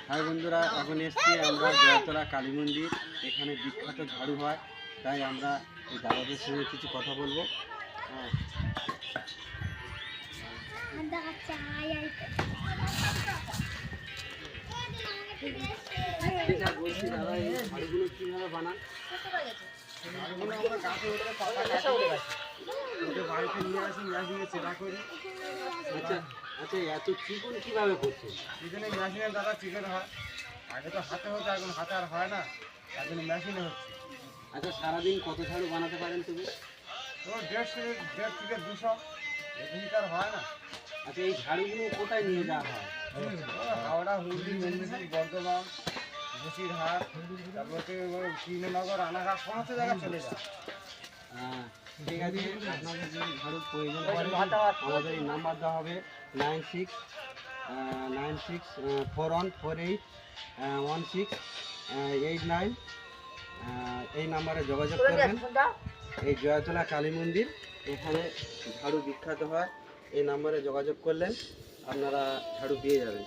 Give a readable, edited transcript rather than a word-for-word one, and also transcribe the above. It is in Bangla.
হ্যাঁ বন্ধুরা, এখন এসছি আমরা জয়তলা কালী মন্দির। এখানে বিখ্যাত ঝাড়ু হয়, তাই আমরা এই দাদাদের সঙ্গে কিছু কথা বলবো। হ্যাঁ, বলছি দাদা, এই ঝাড়ুগুলো কীভাবে বানান? ঝাড়ুগুলো আমরা গাছে উঠে পাতা কাটি ওটা বাড়িতে নিয়ে আসি, মেশিনে সেটা করি। আচ্ছা আচ্ছা, এত চিকন কীভাবে করছো? চিকনে মেশিনের দ্বারা চিকন হয়। আগে তো হাতে হতো, এখন হাতে আর হয় না, তার জন্য মেশিনে হচ্ছে। আচ্ছা, সারাদিন কত ঝাড়ু বানাতে পারেন তুমি? তো 150 থেকে 200, বেশি আর হয় না। আচ্ছা, এই ঝাড়ুগুলো কোথায় নিয়ে যাওয়া হয়? হাওড়া, হুগলি, মেদিনীপুর, বর্ধমান, বসিরহাট, তারপরে কৃষ্ণনগর, রানাঘাট, সমস্ত জায়গায় চলে যায়। হ্যাঁ, ঠিক আছে। আপনাদের যদি ঝাড়ুর প্রয়োজন পড়ে আমাদের এই নাম্বার দেওয়া হবে 9641481689। এই নাম্বারে যোগাযোগ করবেন। এই জয়তলা কালী মন্দির, এখানে ঝাড়ু বিখ্যাত হয়। এই নাম্বারে যোগাযোগ করলেন আপনারা ঝাড়ু পেয়ে যাবেন।